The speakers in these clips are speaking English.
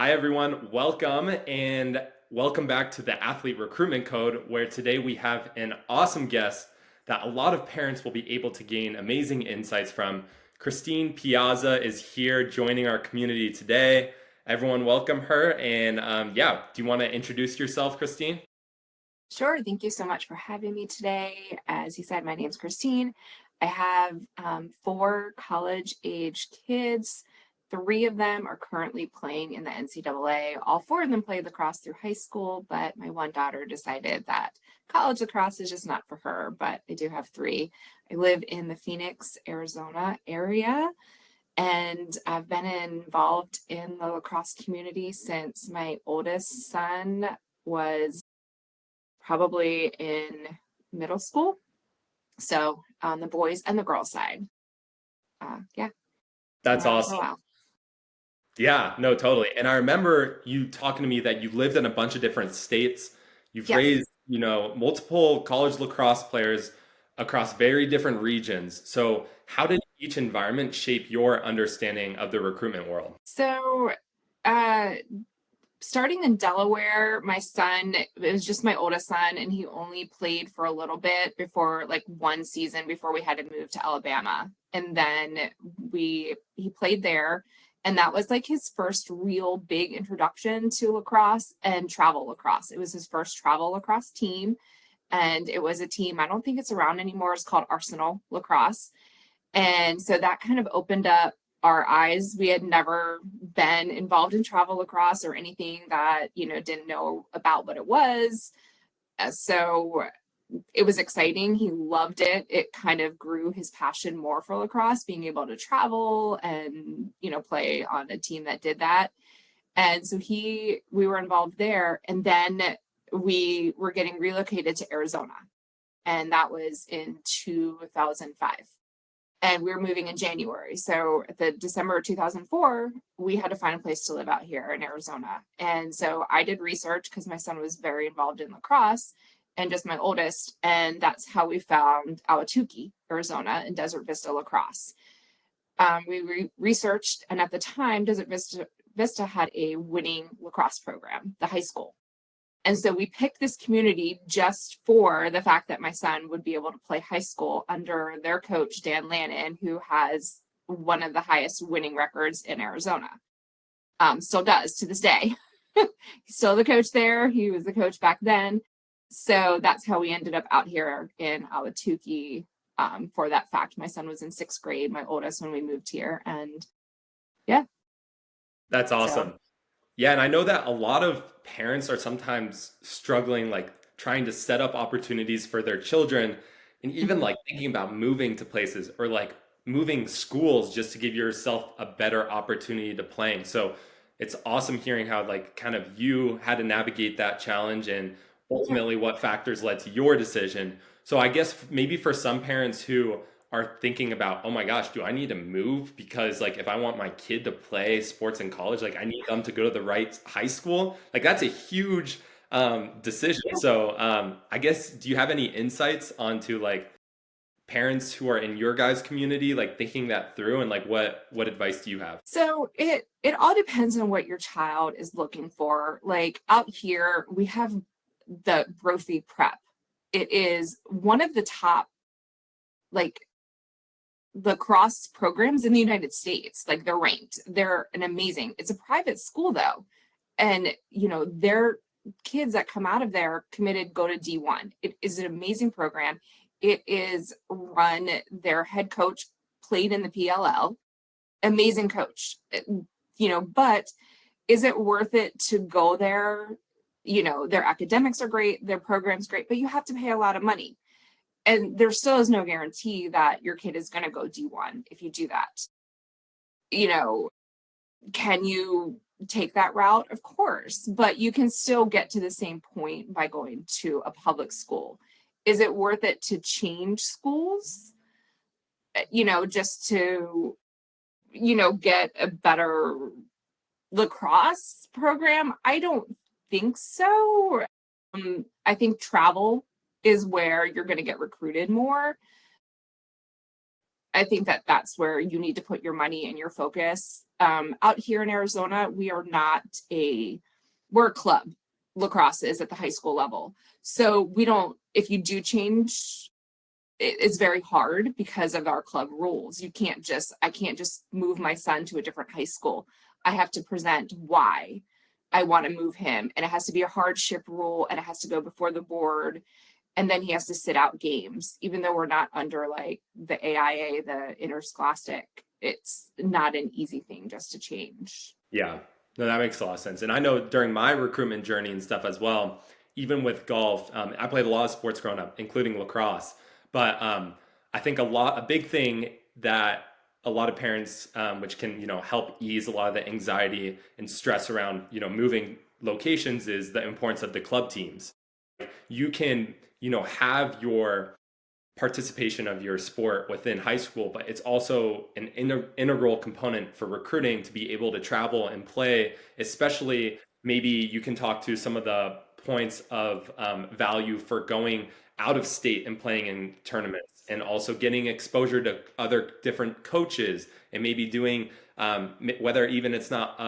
Hi, everyone. Welcome back to the Athlete Recruitment Code, where today we have an awesome guest that a lot of parents will be able to gain amazing insights from. Christine Piazza is here joining our community today. Everyone, welcome her. Do you want to introduce yourself, Christine? Sure. Thank you so much for having me today. As you said, my name's Christine. I have four college-age kids. Three of them are currently playing in the NCAA. All four of them played lacrosse through high school, but my one daughter decided that college lacrosse is just not for her, but I do have three. I live in the Phoenix, Arizona area, and I've been involved in the lacrosse community since my oldest son was probably in middle school. So on the boys and the girls side. Yeah, been That's around for a awesome. while. Yeah, no, totally. And I remember you talking to me that you've lived in a bunch of different states. You've Yes. raised, multiple college lacrosse players across very different regions. So, how did each environment shape your understanding of the recruitment world? So uh, starting in Delaware, my son, it was just my oldest son, and he only played for a little bit before, like one season before we had to move to Alabama. And then he played there. And that was like his first real big introduction to lacrosse and travel lacrosse. It was his first travel lacrosse team. And it was a team, I don't think it's around anymore. It's called Arsenal Lacrosse. And so that kind of opened up our eyes. We had never been involved in travel lacrosse or anything that, didn't know about what it was. So it was exciting. He loved it. It kind of grew his passion more for lacrosse, being able to travel and, play on a team that did that. And so we were involved there. And then we were getting relocated to Arizona. And that was in 2005, and we were moving in January. So at the December of 2004, we had to find a place to live out here in Arizona. And so I did research because my son was very involved in lacrosse and just my oldest. And that's how we found Ahwatukee, Arizona, and Desert Vista Lacrosse. We researched, and at the time, Vista had a winning lacrosse program, the high school. And so we picked this community just for the fact that my son would be able to play high school under their coach, Dan Lannon, who has one of the highest winning records in Arizona. Still does to this day. He's still the coach there. He was the coach back then. So that's how we ended up out here in Ahwatukee. For that fact, my son was in sixth grade, my oldest, when we moved here. And yeah, That's so. awesome. Yeah, and I know that a lot of parents are sometimes struggling, like trying to set up opportunities for their children, and even Mhm. like thinking about moving to places or like moving schools just to give yourself a better opportunity to playing. So it's awesome hearing how like kind of you had to navigate that challenge and Yeah. ultimately what factors led to your decision. So I guess maybe for some parents who are thinking about, oh my gosh, do I need to move? Because like if I want my kid to play sports in college, like I need them to go to the right high school. Like that's a huge decision. So I guess do you have any insights onto like parents who are in your guys' community, like thinking that through and like what advice do you have? So it all depends on what your child is looking for. Like out here, we have the Brophy Prep. It is one of the top like lacrosse programs in the United States. Like they're ranked. They're an amazing. It's a private school though, and their kids that come out of there committed go to D1. It is an amazing program. It is run. Their head coach played in the PLL. Amazing coach. But is it worth it to go there? Their academics are great, their program's great, but you have to pay a lot of money. And there still is no guarantee that your kid is going to go D1 if you do that. You know, can you take that route? Of course, but you can still get to the same point by going to a public school. Is it worth it to change schools? Just to, get a better lacrosse program? I don't think so. I think travel is where you're going to get recruited more. I think that that's where you need to put your money and your focus. Out here in Arizona, we're a club. Lacrosse is at the high school level. So we don't, if you do change, it's very hard because of our club rules. I can't just move my son to a different high school. I have to present why I want to move him. And it has to be a hardship rule, and it has to go before the board. And then he has to sit out games, even though we're not under like the AIA, the interscholastic. It's not an easy thing just to change. Yeah, no, that makes a lot of sense. And I know during my recruitment journey and stuff as well, even with golf, I played a lot of sports growing up, including lacrosse. But I think a big thing that a lot of parents, which can, help ease a lot of the anxiety and stress around, moving locations, is the importance of the club teams. You can, have your participation of your sport within high school, but it's also an integral component for recruiting to be able to travel and play, especially maybe you can talk to some of the points of value for going out of state and playing in tournaments, and also getting exposure to other different coaches, and maybe doing whether even it's not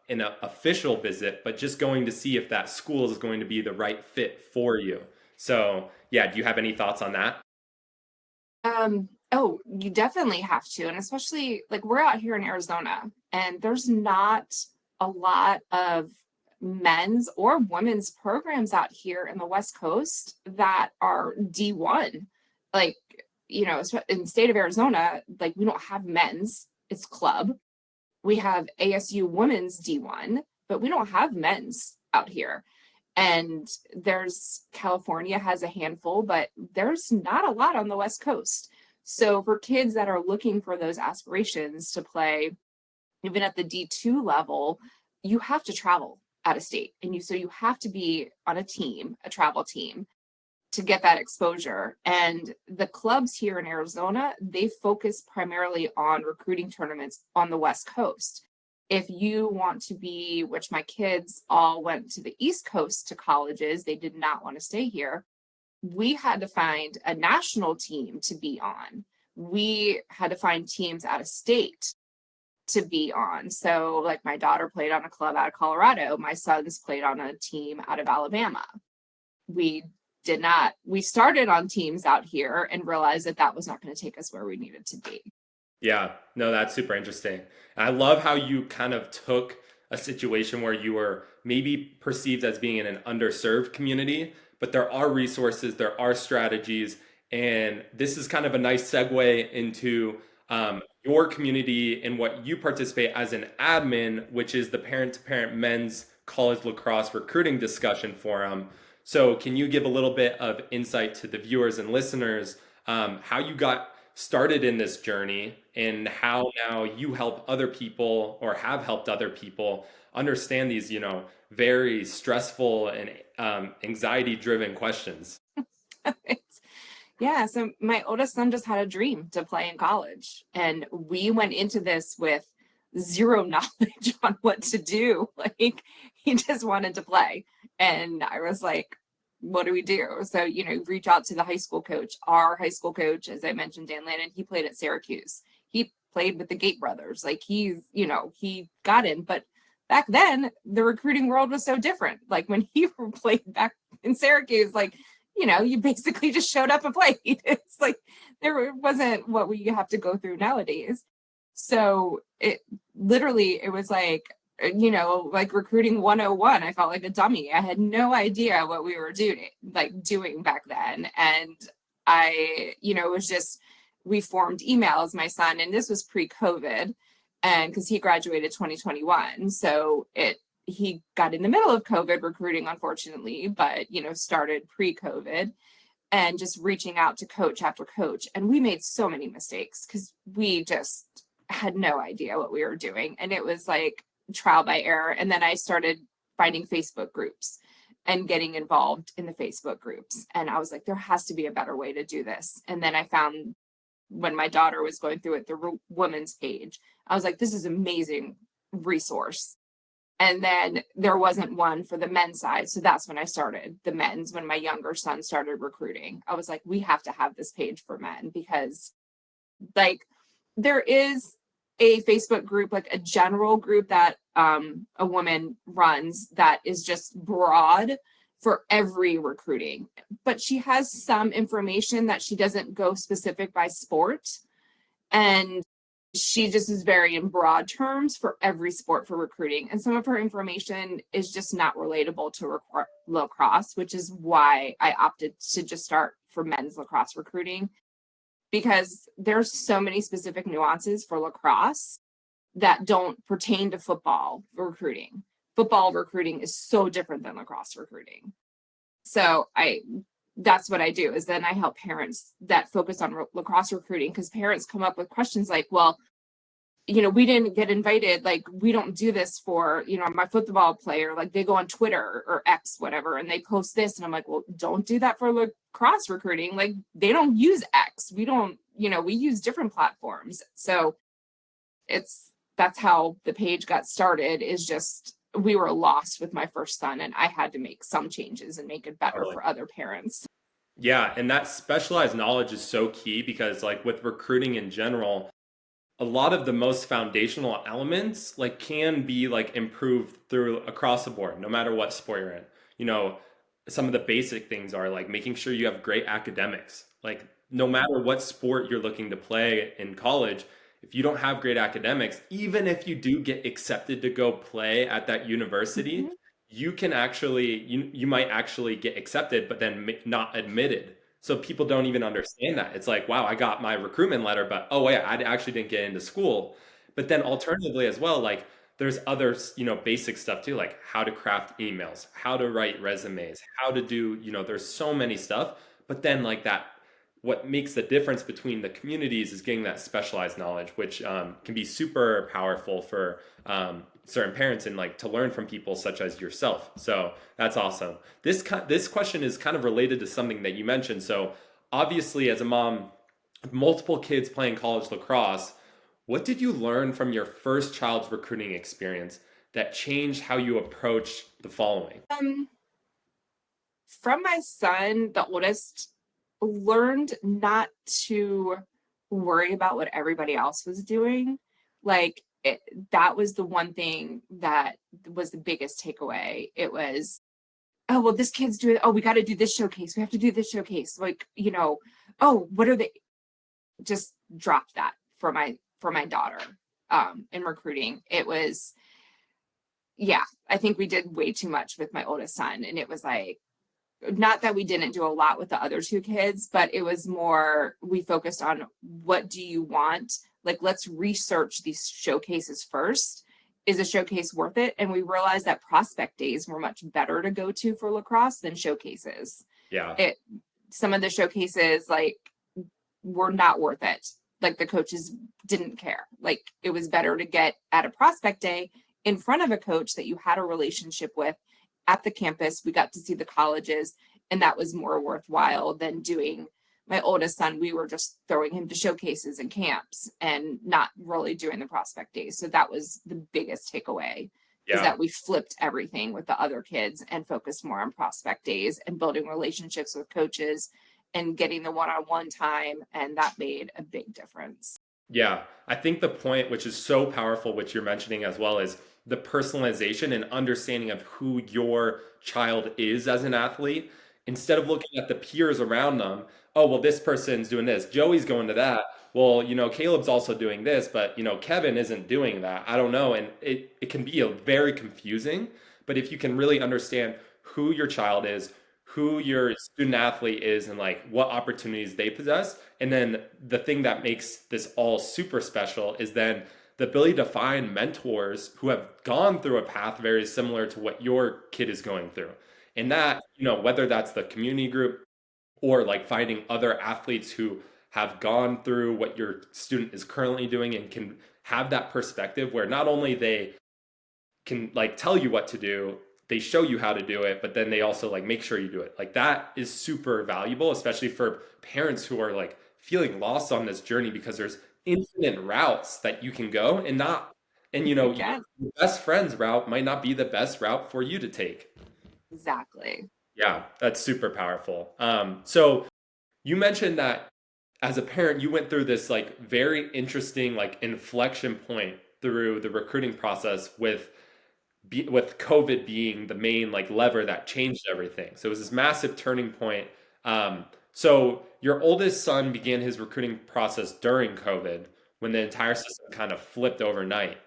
an official visit, but just going to see if that school is going to be the right fit for you. So yeah, do you have any thoughts on that? Oh, you definitely have to. And especially like we're out here in Arizona, and there's not a lot of men's or women's programs out here in the West Coast that are D1. Like, in the state of Arizona, like we don't have men's, it's club. We have ASU women's D1, but we don't have men's out here. And California has a handful, but there's not a lot on the West Coast. So for kids that are looking for those aspirations to play, even at the D2 level, you have to travel out of state. So you have to be on a team, a travel team, to get that exposure. And the clubs here in Arizona, they focus primarily on recruiting tournaments on the West Coast. If you want to be, which my kids all went to the East Coast to colleges, they did not want to stay here. We had to find a national team to be on. We had to find teams out of state to be on. So like my daughter played on a club out of Colorado. My sons played on a team out of Alabama. We started on teams out here and realized that was not going to take us where we needed to be. Yeah, no, that's super interesting. And I love how you kind of took a situation where you were maybe perceived as being in an underserved community, but there are resources, there are strategies, and this is kind of a nice segue into your community and what you participate as an admin, which is the parent-to-parent men's college lacrosse recruiting discussion forum. So can you give a little bit of insight to the viewers and listeners, how you got started in this journey, and how now you help other people, or have helped other people understand these, very stressful and anxiety driven questions? Yeah. So my oldest son just had a dream to play in college, and we went into this with zero knowledge on what to do. Like he just wanted to play. And I was like, what do we do? So, reach out to the high school coach. Our high school coach, as I mentioned, Dan Lannon, he played at Syracuse. He played with the Gate brothers. Like he got in. But back then, the recruiting world was so different. Like when he played back in Syracuse, like, you basically just showed up and played. It's like there wasn't what we have to go through nowadays. So it was like, like recruiting 101. I felt like a dummy. I had no idea what we were doing back then. And it was just, we formed emails, my son, and this was pre-COVID, and because he graduated 2021. So he got in the middle of COVID recruiting, unfortunately, but, started pre-COVID, and just reaching out to coach after coach. And we made so many mistakes because we just had no idea what we were doing. And it was like trial by error. And then I started finding Facebook groups and getting involved in the Facebook groups. And I was like, there has to be a better way to do this. And then I found, when my daughter was going through it, the women's page, I was like, this is an amazing resource. And then there wasn't one for the men's side. So that's when I started the men's, when my younger son started recruiting. I was like, we have to have this page for men, because like there is a Facebook group, like a general group that a woman runs that is just broad for every recruiting. But she has some information that she doesn't go specific by sport. And she just is very in broad terms for every sport for recruiting. And some of her information is just not relatable to lacrosse, which is why I opted to just start for men's lacrosse recruiting, because there's so many specific nuances for lacrosse that don't pertain to football recruiting. Football recruiting is so different than lacrosse recruiting. So that's what I do, is then I help parents that focus on lacrosse recruiting, because parents come up with questions like, well, we didn't get invited. Like, we don't do this for, my football player. Like, they go on Twitter or X, whatever, and they post this. And I'm like, well, don't do that for lacrosse recruiting. Like, they don't use X. We don't, we use different platforms. So that's how the page got started, is just, we were lost with my first son, and I had to make some changes and make it better Totally. for other parents. Yeah, and that specialized knowledge is so key because like with recruiting in general, a lot of the most foundational elements like can be like improved through across the board, no matter what sport you're in. You know, some of the basic things are like making sure you have great academics. Like no matter what sport you're looking to play in college, if you don't have great academics, even if you do get accepted to go play at that university, Mhm. you can actually you might actually get accepted but then not admitted. So people don't even understand that. It's like, wow, I got my recruitment letter, but oh wait, I actually didn't get into school. But then alternatively as well, like there's other, basic stuff too, like how to craft emails, how to write resumes, how to do, there's so many stuff. But then like that, what makes the difference between the communities is getting that specialized knowledge, which can be super powerful for certain parents and like to learn from people such as yourself. So that's awesome. This question is kind of related to something that you mentioned. So obviously, as a mom, multiple kids playing college lacrosse, what did you learn from your first child's recruiting experience that changed how you approach the following? From my son, the oldest, learned not to worry about what everybody else was doing. Like, that was the one thing that was the biggest takeaway. It was, oh, well, this kid's doing, oh, we got to do this showcase. We have to do this showcase. Like, oh, what are they? Just dropped that for my daughter in recruiting. It was, yeah, I think we did way too much with my oldest son. And it was like, not that we didn't do a lot with the other two kids, but it was more, we focused on, what do you want? Like, let's research these showcases first. Is a showcase worth it? And we realized that prospect days were much better to go to for lacrosse than showcases. Yeah. Some of the showcases like were not worth it. Like, the coaches didn't care. Like, it was better to get at a prospect day in front of a coach that you had a relationship with at the campus. We got to see the colleges, and that was more worthwhile than doing my oldest son. We were just throwing him to showcases and camps and not really doing the prospect days. So that was the biggest takeaway, is Yeah. that we flipped everything with the other kids and focused more on prospect days and building relationships with coaches and getting the one-on-one time. And that made a big difference. Yeah, I think the point, which is so powerful, which you're mentioning as well, is the personalization and understanding of who your child is as an athlete. Instead of looking at the peers around them, oh, well, this person's doing this, Joey's going to that. Well, Caleb's also doing this, but, Kevin isn't doing that. I don't know. And it can be a very confusing, but if you can really understand who your child is, who your student athlete is, and like what opportunities they possess, and then the thing that makes this all super special is then the ability to find mentors who have gone through a path very similar to what your kid is going through. And that, whether that's the community group or like finding other athletes who have gone through what your student is currently doing and can have that perspective where not only they can like tell you what to do, they show you how to do it, but then they also like make sure you do it. Like that is super valuable, especially for parents who are like feeling lost on this journey, because there's infinite routes that you can go, and not, and Again, your best friend's route might not be the best route for you to take. exactly. Yeah, that's super powerful. So you mentioned that as a parent, you went through this like very interesting like inflection point through the recruiting process with COVID being the main like lever that changed everything. So it was this massive turning point. So your oldest son began his recruiting process during COVID when the entire system kind of flipped overnight.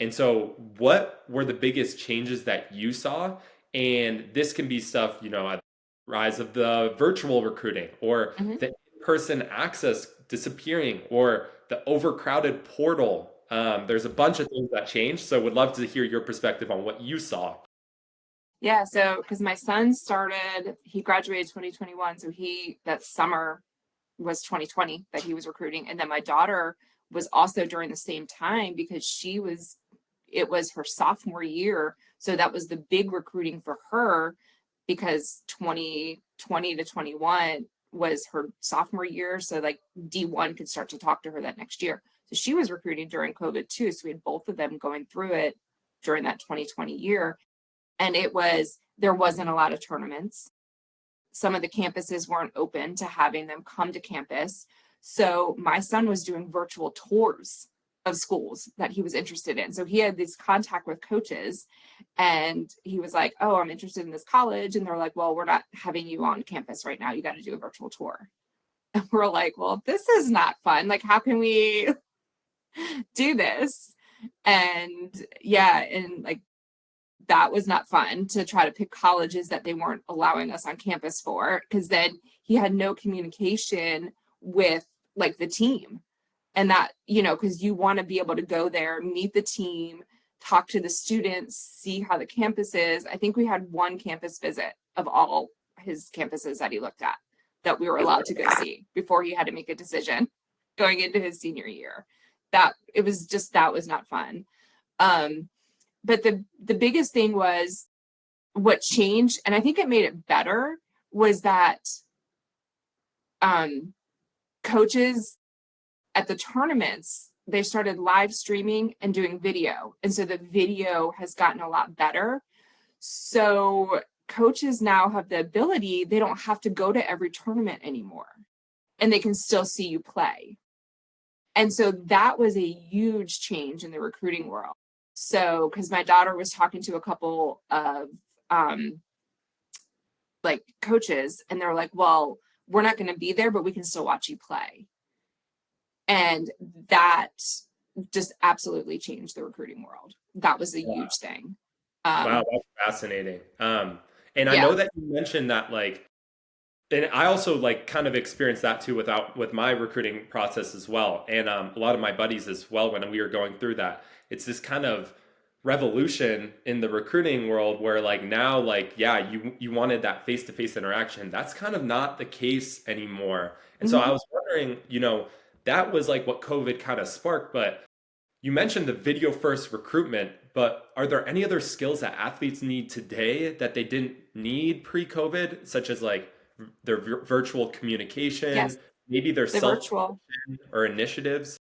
And so what were the biggest changes that you saw? And this can be stuff, at the rise of the virtual recruiting or Mhm. the in-person access disappearing or the overcrowded portal. There's a bunch of things that changed. So would love to hear your perspective on what you saw. Yeah, so because my son started, he graduated 2021, so that summer was 2020 that he was recruiting, and then my daughter was also during the same time because it was her sophomore year, so that was the big recruiting for her because 2020 to 21 was her sophomore year, so like D1 could start to talk to her that next year. So she was recruiting during COVID too, so we had both of them going through it during that 2020 year. And there wasn't a lot of tournaments. Some of the campuses weren't open to having them come to campus. So my son was doing virtual tours of schools that he was interested in. So he had this contact with coaches and he was like, "Oh, I'm interested in this college." And they're like, "Well, we're not having you on campus right now. You got to do a virtual tour." And we're like, "Well, this is not fun. Like, how can we do this?" And yeah, and like that was not fun to try to pick colleges that they weren't allowing us on campus for, because then he had no communication with like the team. And that, because you want to be able to go there, meet the team, talk to the students, see how the campus is. I think we had one campus visit of all his campuses that he looked at that we were allowed to go see before he had to make a decision going into his senior year. That was not fun. But the biggest thing was what changed, and I think it made it better, was that coaches at the tournaments, they started live streaming and doing video. And so the video has gotten a lot better. So coaches now have the ability, they don't have to go to every tournament anymore, and they can still see you play. And so that was a huge change in the recruiting world. So, because my daughter was talking to a couple of like coaches, and they're like, "Well, we're not going to be there, but we can still watch you play." And that just absolutely changed the recruiting world. That was a Wow, huge thing. wow, Um, that's fascinating. And I know yeah. that you mentioned that like, and I also like kind of experienced that too with my recruiting process as well, and a lot of my buddies as well when we were going through that. It's this kind of revolution in the recruiting world where like now like yeah you wanted that face-to-face interaction. That's kind of not the case anymore. And so I Mhm. was wondering, that was like what COVID kind of sparked, but you mentioned the video first recruitment, but are there any other skills that athletes need today that they didn't need pre-COVID, such as like their virtual Yes, communication, maybe their the self virtual. or initiatives?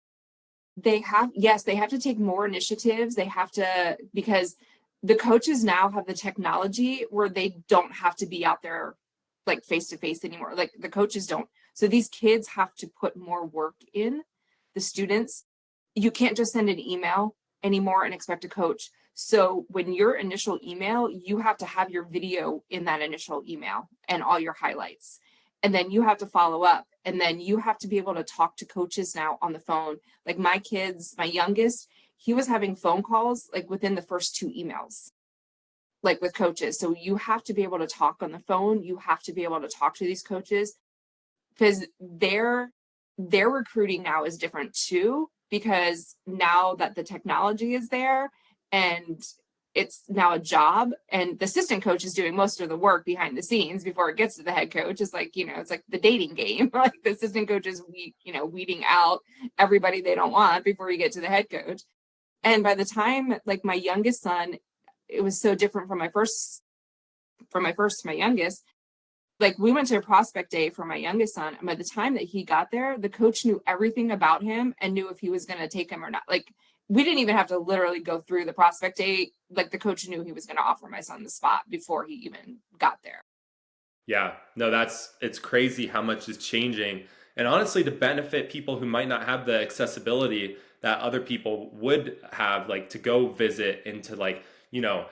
They have to take more initiatives. They have to, because the coaches now have the technology where they don't have to be out there like face to face anymore. Like the coaches don't. So these kids have to put more work in, the students. You can't just send an email anymore and expect a coach. So when your initial email, you have to have your video in that initial email and all your highlights. And then you have to follow up. And then you have to be able to talk to coaches now on the phone. Like my youngest, he was having phone calls like within the first two emails, like with coaches. So you have to be able to talk on the phone. You have to be able to talk to these coaches because their recruiting now is different too, because now that the technology is there and it's now a job, and the assistant coach is doing most of the work behind the scenes before it gets to the head coach. It's like, it's like the dating game. Like the assistant coach is weeding out everybody they don't want before you get to the head coach. And by the time like my youngest son, it was so different from my youngest. Like we went to a prospect day for my youngest son, and by the time that he got there, the coach knew everything about him and knew if he was going to take him or not. Like we didn't even have to literally go through the prospect day. Like the coach knew he was going to offer my son the spot before he even got there. Yeah, no, it's crazy how much is changing. and honestly to benefit people who might not have the accessibility that other people would have, like to go visit and to like, you know,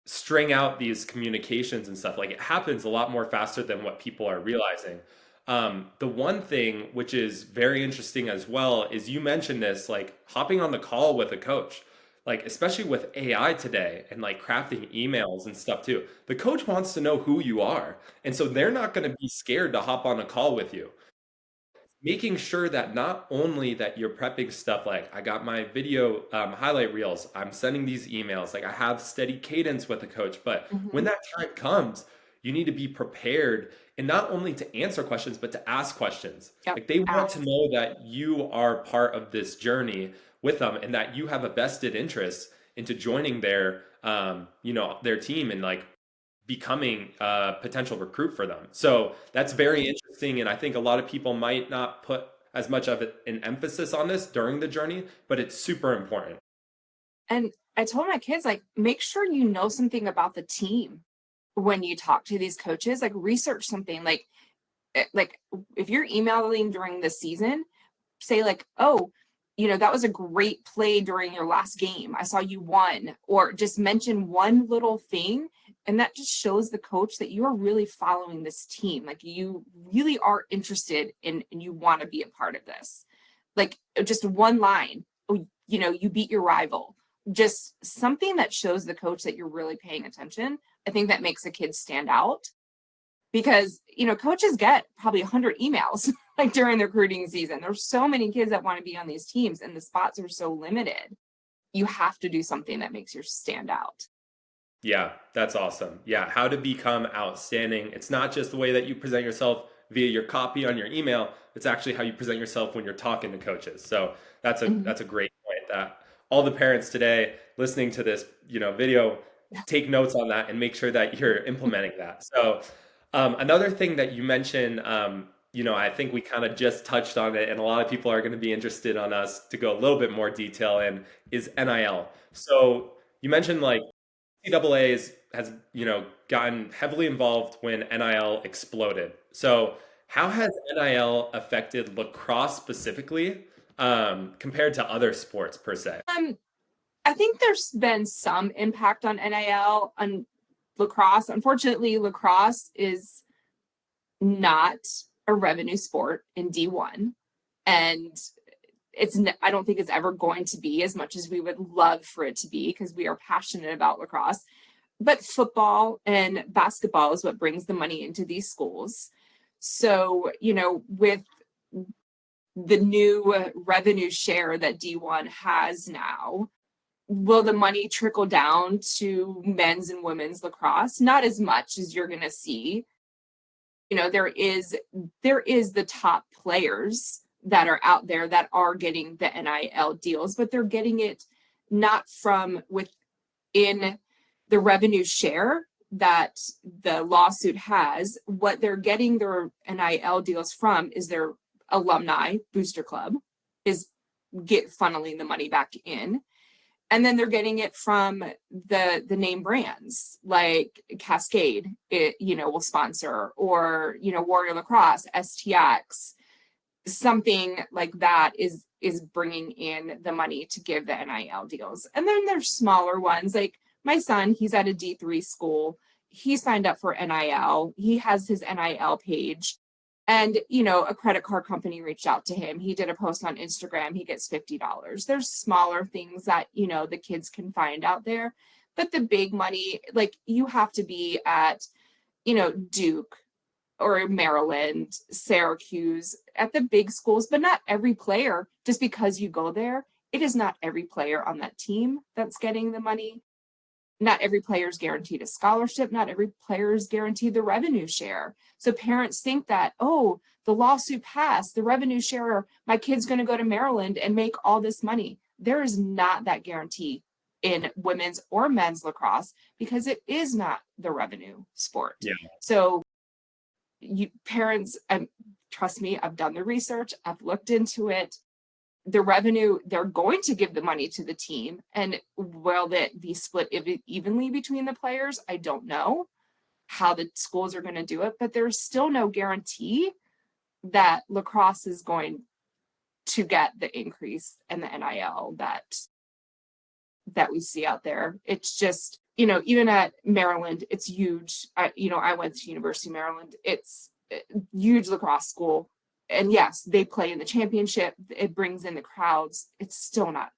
string out these communications and stuff. Like it happens a lot more faster than what people are realizing. The one thing which is very interesting as well is you mentioned this, like hopping on the call with a coach, like especially with AI today and like crafting emails and stuff too. The coach wants to know who you are. And so they're not going to be scared to hop on a call with you, making sure that not only that you're prepping stuff like I got my video highlight reels, I'm sending these emails, like I have steady cadence with the coach, but when Mhm. that time comes, you need to be prepared and not only to answer questions, but to ask questions. Yep. Like they want to Ask. know that you are part of this journey with them and that you have a vested interest into joining their, you know, their team and like becoming a potential recruit for them. So that's very interesting. And I think a lot of people might not put as much of an emphasis on this during the journey, but it's super important. And I told my kids, like, make sure you know something about the team when you talk to these coaches, like research something like if you're emailing during the season, say like, oh, that was a great play during your last game. I saw you won, or just mention one little thing. And that just shows the coach that you are really following this team. Like you really are interested in, and you want to be a part of this. Like just one line, oh, you beat your rival. Just something that shows the coach that you're really paying attention. I think that makes the kids stand out because coaches get probably 100 emails like during the recruiting season. There's so many kids that want to be on these teams and the spots are so limited. You have to do something that makes you stand out. Yeah, that's awesome. Yeah, how to become outstanding. It's not just the way that you present yourself via your copy on your email, it's actually how you present yourself when you're talking to coaches. So Mhm. that's a great point that all the parents today listening to this, video, take notes on that and make sure that you're implementing that. So another thing that you mentioned, I think we kind of just touched on it, and a lot of people are going to be interested on us to go a little bit more detail in is NIL. So you mentioned like NCAA has gotten heavily involved when NIL exploded. So how has NIL affected lacrosse specifically compared to other sports per se? I think there's been some impact on NIL on lacrosse. Unfortunately, lacrosse is not a revenue sport in D1. And I don't think it's ever going to be as much as we would love for it to be because we are passionate about lacrosse. But football and basketball is what brings the money into these schools. So, with the new revenue share that D1 has now, will the money trickle down to men's and women's lacrosse? Not as much as you're going to see. There is the top players that are out there that are getting the NIL deals, but they're getting it not from within the revenue share that the lawsuit has. What they're getting their NIL deals from is their alumni booster club is funneling the money back in. And then they're getting it from the name brands like Cascade, will sponsor, or Warrior Lacrosse, STX, something like that is bringing in the money to give the NIL deals. And then there's smaller ones like my son, he's at a D3 school. He signed up for NIL. He has his NIL page. And, a credit card company reached out to him. He did a post on Instagram. He gets $50. There's smaller things that, the kids can find out there. But the big money, like you have to be at, Duke or Maryland, Syracuse, at the big schools, but not every player, just because you go there, it is not every player on that team that's getting the money. Not every player is guaranteed a scholarship. Not every player is guaranteed the revenue share. So parents think that, oh, the lawsuit passed, the revenue share, my kid's going to go to Maryland and make all this money. There is not that guarantee in women's or men's lacrosse because it is not the revenue sport. Yeah. So parents, trust me, I've done the research, I've looked into it. The revenue, they're going to give the money to the team. And will that be split evenly between the players? I don't know how the schools are going to do it, but there's still no guarantee that lacrosse is going to get the increase in the NIL that we see out there. It's just, even at Maryland, it's huge. I went to University of Maryland. It's a huge lacrosse school. And yes, they play in the championship. It brings in the crowds. It's still not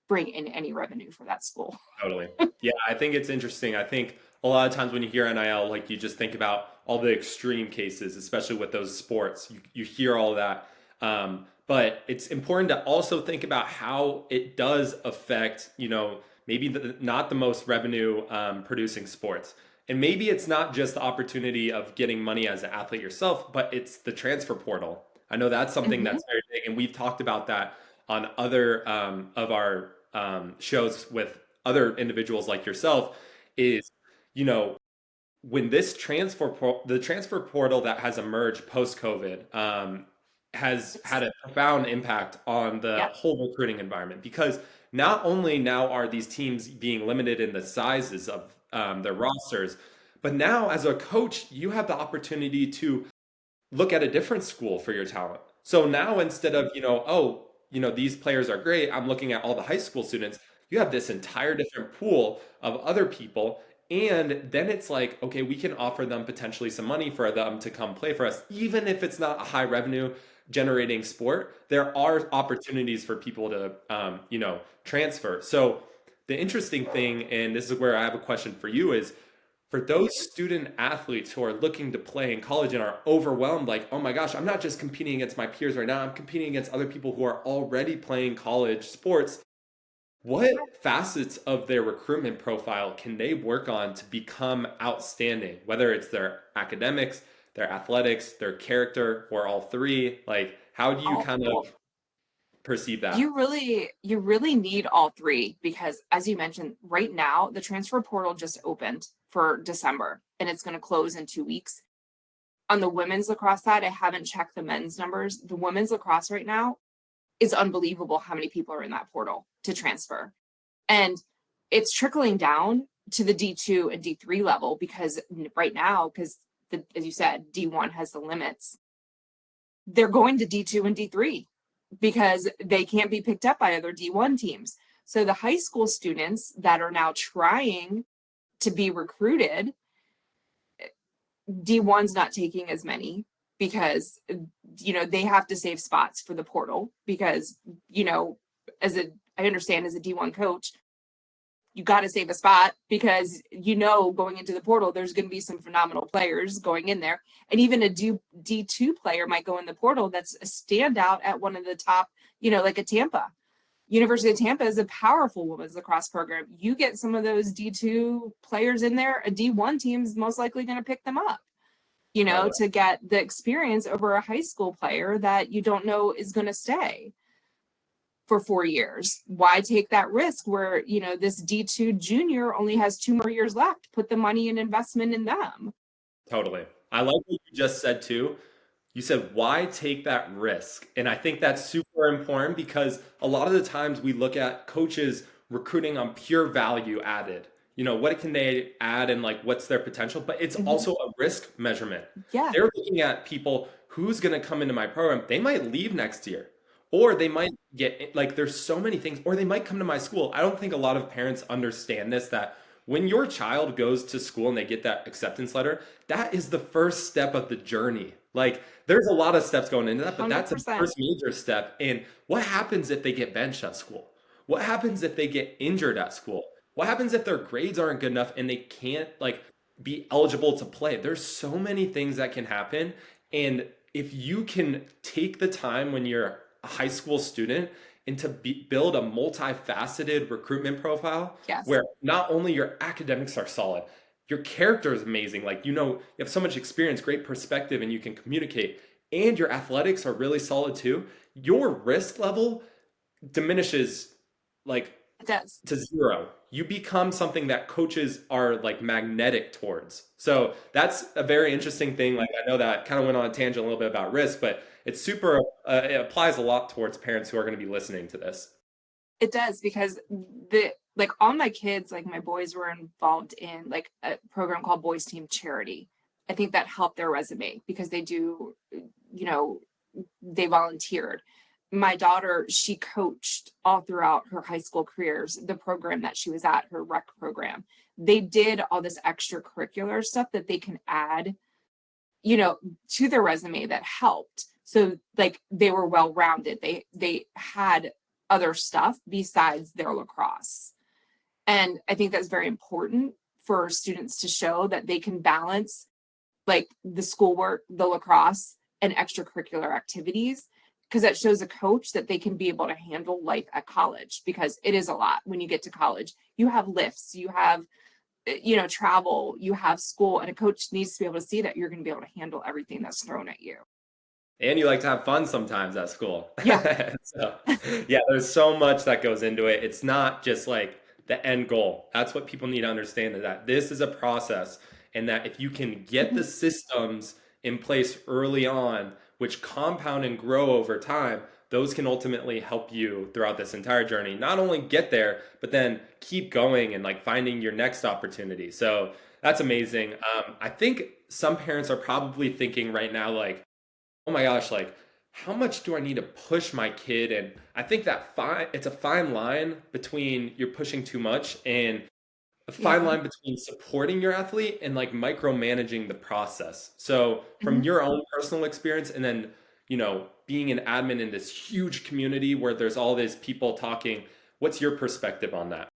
bringing in any revenue for that school. Totally. Yeah, I think it's interesting. I think a lot of times when you hear NIL, like you just think about all the extreme cases, especially with those sports. You hear all that. But it's important to also think about how it does affect, maybe not the most revenue producing sports. And maybe it's not just the opportunity of getting money as an athlete yourself, but it's the transfer portal. I know that's something Mm-hmm. that's very big, and we've talked about that on other of our shows with other individuals like yourself. Is you know when the transfer portal that has emerged post COVID has had a profound impact on the Yep. whole recruiting environment because not only now are these teams being limited in the sizes of their rosters, but now as a coach, you have the opportunity to look at a different school for your talent. So now instead of, these players are great, I'm looking at all the high school students, you have this entire different pool of other people. And then it's like, okay, we can offer them potentially some money for them to come play for us, even if it's not a high revenue generating sport. There are opportunities for people to, transfer. So the interesting thing, and this is where I have a question for you, is for those student athletes who are looking to play in college and are overwhelmed, like, oh my gosh, I'm not just competing against my peers right now, I'm competing against other people who are already playing college sports. What facets of their recruitment profile can they work on to become outstanding, whether it's their academics, their athletics, their character, or all three? Like, how do you All kind of perceive that? you really need all three because as you mentioned, right now the transfer portal just opened for December and it's going to close in 2 weeks. On the women's lacrosse side, I haven't checked the men's numbers. The women's lacrosse right now is unbelievable how many people are in that portal to transfer. And it's trickling down to the D2 and D3 level because right now, because as you said, D1 has the limits. They're going to D2 and D3 because they can't be picked up by other D1 teams. So the high school students that are now trying to be recruited, D1's not taking as many because they have to save spots for the portal because I understand as a D1 coach, you got to save a spot because going into the portal there's going to be some phenomenal players going in there, and even a D2 player might go in the portal that's a standout at one of the top, like a Tampa. University of Tampa is a powerful women's lacrosse program. You get some of those D2 players in there, a D1 team's most likely going to pick them up, Totally. to get the experience over a high school player that you don't know is going to stay for 4 years. Why take that risk where, this D2 junior only has 2 more years left? Put the money and investment in them. Totally. I like what you just said too. You said, why take that risk? And I think that's super important because a lot of the times we look at coaches recruiting on pure value added. What can they add and like what's their potential? But it's Mhm. also a risk measurement. Yeah, They're looking at people who's going to come into my program. They might leave next year, or they might get like there's so many things, or they might come to my school. I don't think a lot of parents understand this that when your child goes to school and they get that acceptance letter, that is the first step of the journey. Like there's a lot of steps going into that, but that's a 100%. first major step. And what happens if they get benched at school? What happens if they get injured at school? What happens if their grades aren't good enough and they can't like be eligible to play? There's so many things that can happen. And if you can take the time when you're a high school student and to build a multifaceted recruitment profile Yes. where not only your academics are solid, your character is amazing. Like, you have so much experience, great perspective, and you can communicate, and your athletics are really solid too. Your risk level diminishes like It does. to zero. You become something that coaches are like magnetic towards. So that's a very interesting thing. Like I know that kind of went on a tangent a little bit about risk, but it's super, it applies a lot towards parents who are going to be listening to this. It does because all my kids, like my boys were involved in like a program called Boys Team Charity. I think that helped their resume because they do, they volunteered. My daughter, she coached all throughout her high school careers, the program that she was at, her rec program. They did all this extracurricular stuff that they can add, to their resume that helped. So like they were well-rounded. They had other stuff besides their lacrosse. And I think that's very important for students to show that they can balance like the schoolwork, the lacrosse, and extracurricular activities, because that shows a coach that they can be able to handle life at college, because it is a lot when you get to college. You have lifts, you have travel, you have school, and a coach needs to be able to see that you're going to be able to handle everything that's thrown at you. And you like to have fun sometimes at school. Yeah. So, yeah, there's so much that goes into it. It's not just like the end goal. That's what people need to understand, that this is a process, and that if you can get the systems in place early on, which compound and grow over time, those can ultimately help you throughout this entire journey. Not only get there, but then keep going and like finding your next opportunity. So that's amazing. I think some parents are probably thinking right now, like, oh my gosh, like how much do I need to push my kid? And I think that it's a fine line between you're pushing too much and a fine Yeah. line between supporting your athlete and like micromanaging the process. So from Mhm. your own personal experience, and then, being an admin in this huge community where there's all these people talking, what's your perspective on that?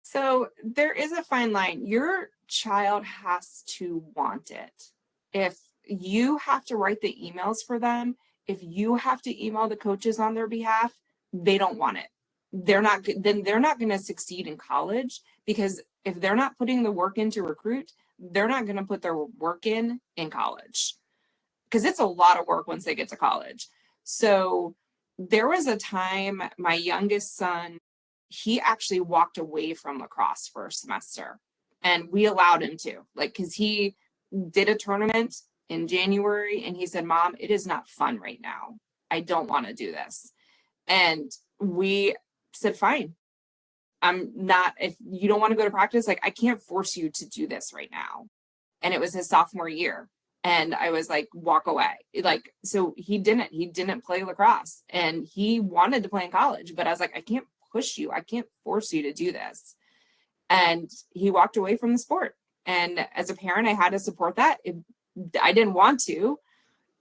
So there is a fine line. Your child has to want it. If you have to write the emails for them, if you have to email the coaches on their behalf, they don't want it. Then they're not going to succeed in college, because if they're not putting the work in to recruit, they're not going to put their work in college, because it's a lot of work once they get to college. So there was a time my youngest son, he actually walked away from lacrosse for a semester, and we allowed him to, like, because he did a tournament in January and he said, Mom, it is not fun right now. I don't want to do this. And we said, fine. I'm not, if you don't want to go to practice, like, I can't force you to do this right now. And it was his sophomore year. And I was like, walk away. Like, so he didn't play lacrosse, and he wanted to play in college, but I was like, I can't push you. I can't force you to do this. And he walked away from the sport. And as a parent, I had to support that. I didn't want to.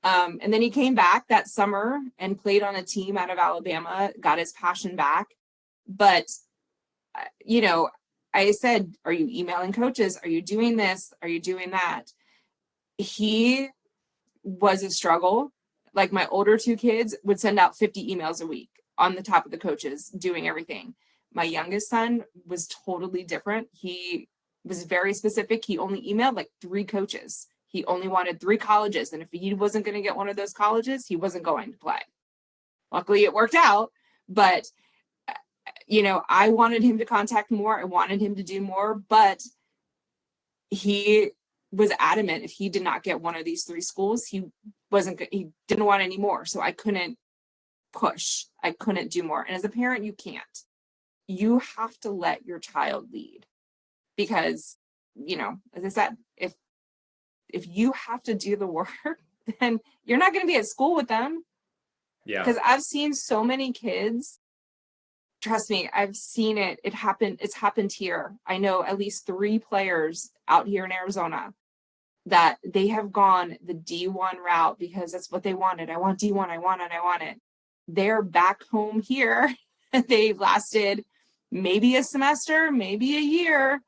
And then he came back that summer and played on a team out of Alabama, got his passion back. But, I said, are you emailing coaches? Are you doing this? Are you doing that? He was a struggle. Like, my older two kids would send out 50 emails a week on the top of the coaches doing everything. My youngest son was totally different. He was very specific. He only emailed like 3 coaches. He only wanted 3 colleges. And if he wasn't going to get one of those colleges, he wasn't going to play. Luckily, it worked out. But, I wanted him to contact more. I wanted him to do more. But he was adamant if he did not get one of these 3 schools, he didn't want any more. So I couldn't push. I couldn't do more. And as a parent, you can't. You have to let your child lead, because, as I said, if you have to do the work, then you're not going to be at school with them. Yeah. Because I've seen so many kids, trust me, I've seen it. It's happened here. I know at least 3 players out here in Arizona that they have gone the D1 route because that's what they wanted. I want D1, I want it. They're back home here. They've lasted maybe a semester, maybe a year,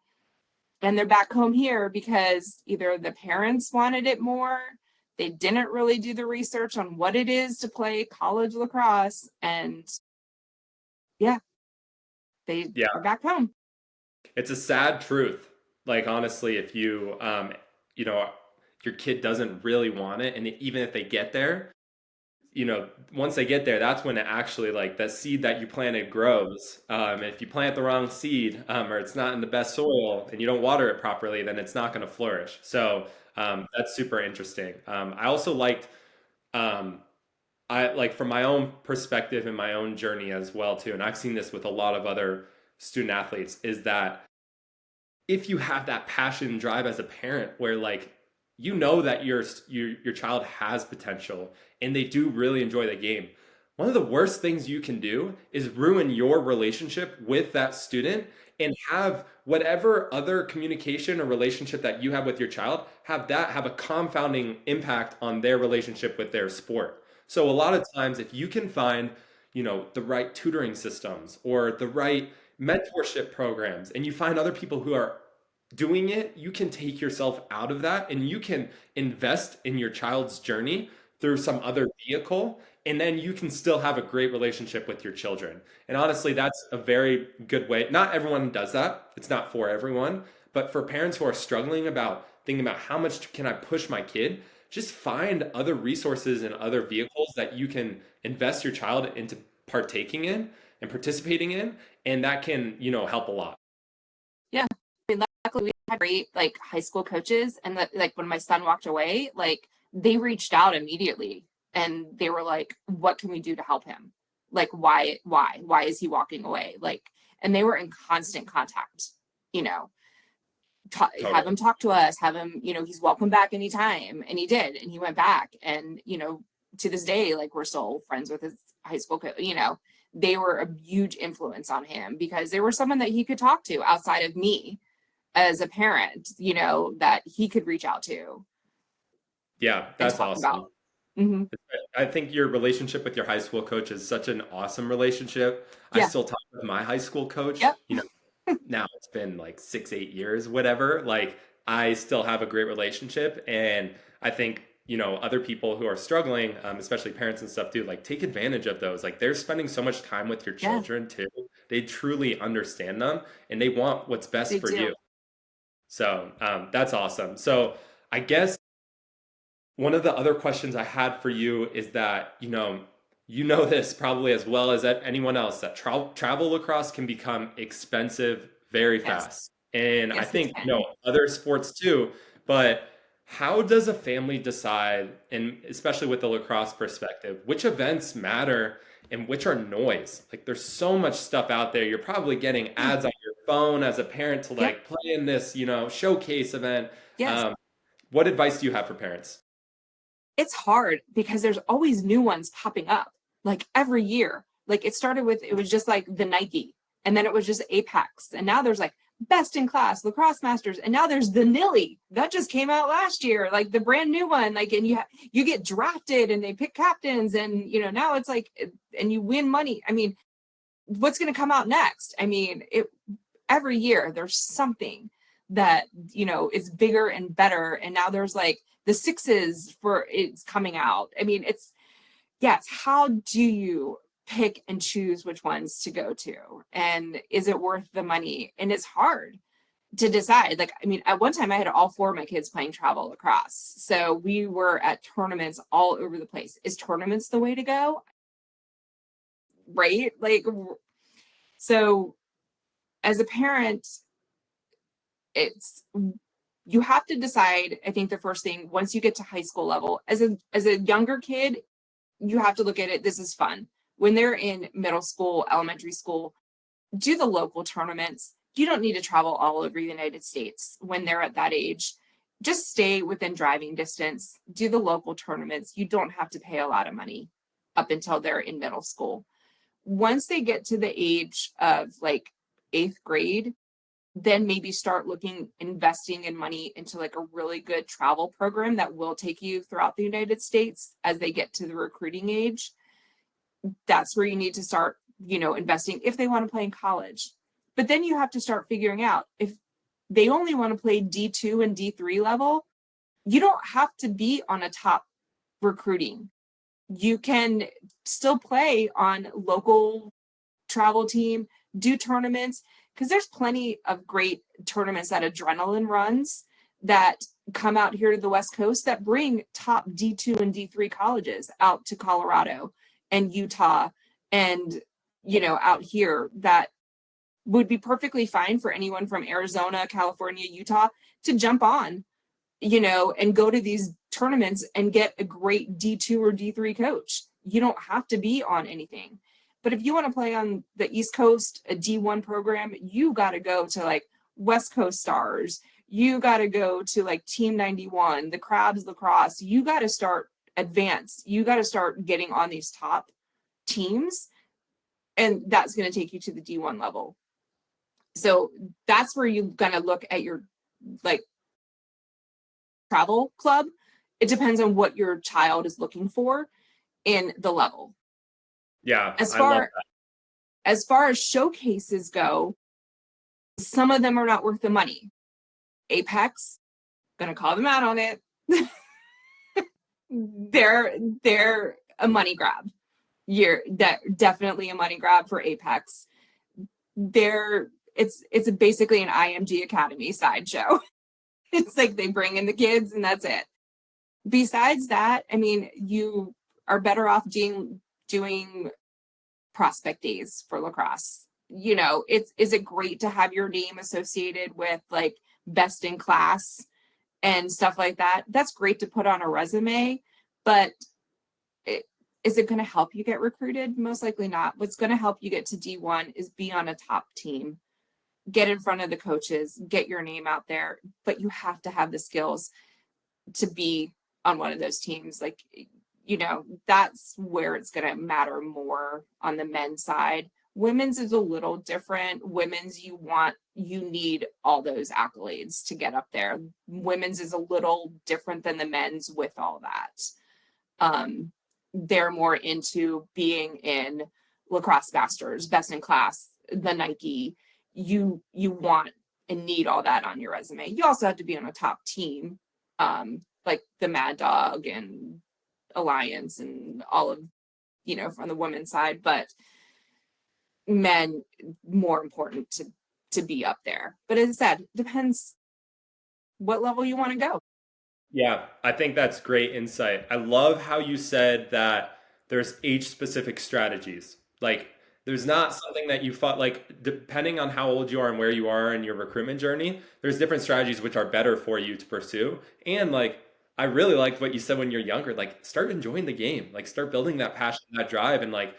and they're back home here because either the parents wanted it more, they didn't really do the research on what it is to play college lacrosse, and yeah, they Yeah. are back home. It's a sad truth. Like, honestly, if your kid doesn't really want it, and even if they get there, once they get there, that's when it actually, like, that seed that you planted grows. If you plant the wrong seed, or it's not in the best soil and you don't water it properly, then it's not going to flourish. So that's super interesting. I also liked, I like, from my own perspective and my own journey as well too, and I've seen this with a lot of other student athletes, is that if you have that passion and drive as a parent where, like, you know that your child has potential and they do really enjoy the game. One of the worst things you can do is ruin your relationship with that student and have whatever other communication or relationship that you have with your child have a confounding impact on their relationship with their sport. So a lot of times if you can find, the right tutoring systems or the right mentorship programs and you find other people who are doing it, you can take yourself out of that and you can invest in your child's journey through some other vehicle. And then you can still have a great relationship with your children. And honestly, that's a very good way. Not everyone does that. It's not for everyone. But for parents who are struggling about thinking about how much can I push my kid, just find other resources and other vehicles that you can invest your child into partaking in and participating in. And that can, help a lot. Yeah. I mean, luckily we had great like high school coaches, and like when my son walked away, like they reached out immediately and they were like, what can we do to help him? Like, why is he walking away? Like, and they were in constant contact, you know, have him talk to us, have him, he's welcome back anytime. And he did, and he went back, and, to this day, like we're still friends with his high school coach, they were a huge influence on him because they were someone that he could talk to outside of me as a parent, that he could reach out to. Yeah, And that's talk awesome. about. Mm-hmm. I think your relationship with your high school coach is such an awesome relationship. I Yeah. still talk with my high school coach, Yep. now it's been like 6, 8 years, whatever. Like I still have a great relationship. And I think, other people who are struggling, especially parents and stuff too, like take advantage of those. Like they're spending so much time with your Yeah, children too. They truly understand them and they want what's best they for do. you. So that's awesome. So I guess one of the other questions I had for you is that, this probably as well as anyone else, that travel lacrosse can become expensive very Yes. fast. And I Yes, it think, can. other sports too, but how does a family decide, and especially with the lacrosse perspective, which events matter and which are noise? Like there's so much stuff out there. You're probably getting Yeah. ads on your phone as a parent to Yep. like play in this, showcase event. Yes. Um, what advice do you have for parents? It's hard because there's always new ones popping up, like every year. Like it started with, it was just like the Nike, and then it was just Apex, and now there's like best in class lacrosse masters, and now there's the Nilly that just came out last year, like the brand new one. Like, and you get drafted and they pick captains, and now it's like, and you win money. I mean, what's going to come out next? I mean, every year there's something that is bigger and better, and now there's like the sixes for it's coming out. I mean, yes, how do you pick and choose which ones to go to, and is it worth the money? And it's hard to decide. Like, I mean, at one time I had all four of my kids playing travel lacrosse, so we were at tournaments all over the place. Is tournaments the way to go? Right? Like, so as a parent, it's you have to decide. I think the first thing, once you get to high school level, as a younger kid, you have to look at it, this is fun. When they're in middle school, elementary school, do the local tournaments. You don't need to travel all over the United States when they're at that age. Just stay within driving distance, do the local tournaments. You don't have to pay a lot of money up until they're in middle school. Once they get to the age of like 8th grade, then maybe start investing in money into like a really good travel program that will take you throughout the United States as they get to the recruiting age. That's where you need to start, investing if they want to play in college. But then you have to start figuring out, if they only want to play D2 and D3 level, you don't have to be on a top recruiting. You can still play on local travel team, do tournaments, because there's plenty of great tournaments that Adrenaline runs that come out here to the West Coast that bring top D2 and D3 colleges out to Colorado and Utah and, out here, that would be perfectly fine for anyone from Arizona, California, Utah to jump on, and go to these tournaments and get a great D2 or D3 coach. You don't have to be on anything. But if you want to play on the East Coast, a D1 program, you got to go to like West Coast Stars, You got to go to like Team 91, the Crabs Lacrosse. You got to start advance. You got to start getting on these top teams, and that's going to take you to the D1 level. So that's where you're going to look at your like travel club. It depends on what your child is looking for in the level. Yeah, As I love far as far as showcases go, some of them are not worth the money. Apex, gonna call them out on it. they're a money grab. You're definitely a money grab for Apex. It's basically an IMG Academy sideshow. It's like they bring in the kids and that's it. Besides that, I mean, you are better off doing prospect days for lacrosse. You know, is it great to have your name associated with like best in class and stuff like that? That's great to put on a resume, but is it going to help you get recruited? Most likely not. What's going to help you get to D1 is be on a top team, get in front of the coaches, get your name out there, but you have to have the skills to be on one of those teams. Like, you know, that's where it's going to matter more on the men's side. Women's is a little different. Women's, you need all those accolades to get up there. Women's is a little different than the men's with all that. They're more into being in lacrosse masters, best in class, the Nike. You want and need all that on your resume. You also have to be on a top team, like the Mad Dog and Alliance and all of, you know, from the women's side, but men more important to be up there. But as I said, depends what level you want to go. Yeah, I think that's great insight. I love how you said that there's age specific strategies. Like, there's not something that you thought, like, depending on how old you are and where you are in your recruitment journey, there's different strategies which are better for you to pursue. And, like, I really liked what you said when you're younger, like, start enjoying the game, like, start building that passion, that drive, and, like,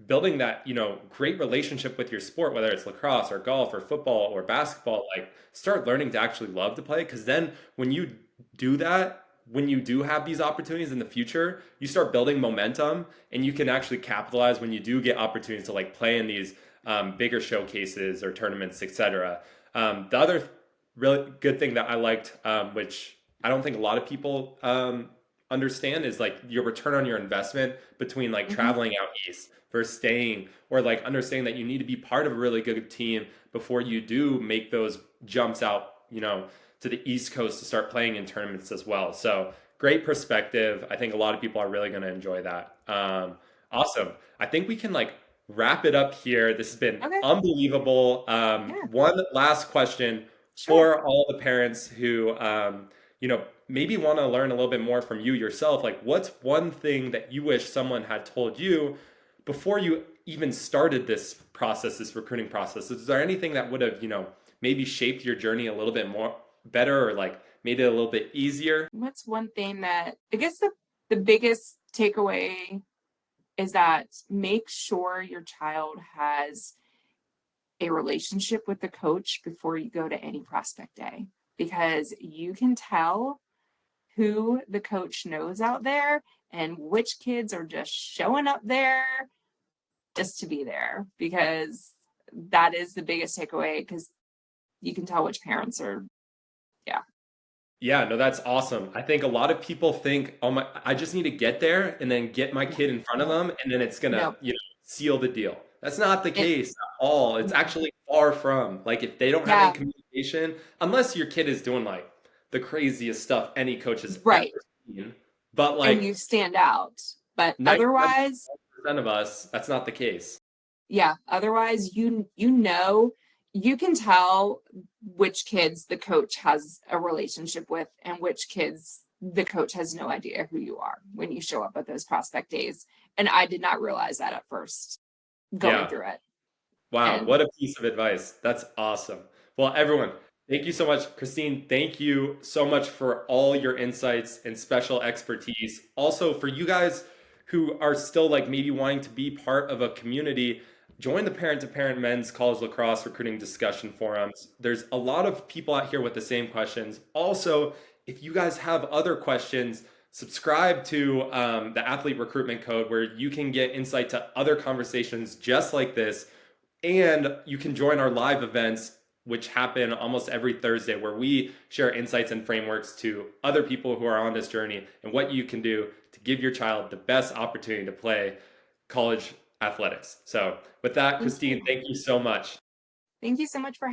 building that, great relationship with your sport, whether it's lacrosse or golf or football or basketball, like, start learning to actually love to play. Because then when you do that, when you do have these opportunities in the future, you start building momentum and you can actually capitalize when you do get opportunities to like play in these bigger showcases or tournaments, etc. The other really good thing that I liked, which I don't think a lot of people understand, is like your return on your investment between like traveling out east versus staying, or like understanding that you need to be part of a really good team before you do make those jumps out, to the East Coast to start playing in tournaments as well. So great perspective. I think a lot of people are really going to enjoy that. Awesome. I think we can like wrap it up here. This has been Okay. unbelievable. Yeah, One last question sure. for all the parents who, maybe want to learn a little bit more from you yourself. Like, what's one thing that you wish someone had told you before you even started this process, this recruiting process? Is there anything that would have, maybe shaped your journey a little bit more better, or like made it a little bit easier? What's one thing that I guess the biggest takeaway is that make sure your child has a relationship with the coach before you go to any prospect day, because you can tell who the coach knows out there and which kids are just showing up there just to be there, because that is the biggest takeaway, because you can tell which parents are, yeah. Yeah, no, that's awesome. I think a lot of people think, oh my, I just need to get there and then get my kid in front of No, them, and then it's gonna, no, seal the deal. That's not the it, case at all. It's actually far from. Like, if they don't have any yeah, communication, unless your kid is doing like the craziest stuff any coach has ever right. seen, but And like you stand out. But 99% otherwise, of us, that's not the case. yeah, otherwise you can tell which kids the coach has a relationship with and which kids the coach has no idea who you are when you show up at those prospect days. And I did not realize that at first going Yeah. through it. Wow, And what a piece of advice. That's awesome. Well, everyone, thank you so much. Christine, thank you so much for all your insights and special expertise. Also, for you guys who are still like maybe wanting to be part of a community, join the Parent to Parent Men's College Lacrosse Recruiting Discussion Forums. There's a lot of people out here with the same questions. Also, if you guys have other questions, subscribe to the Athlete Recruitment Code, where you can get insight to other conversations just like this. And you can join our live events, which happen almost every Thursday, where we share insights and frameworks to other people who are on this journey and what you can do to give your child the best opportunity to play college athletics. So, with that, Thank Christine, you. thank you so much. Thank you so much for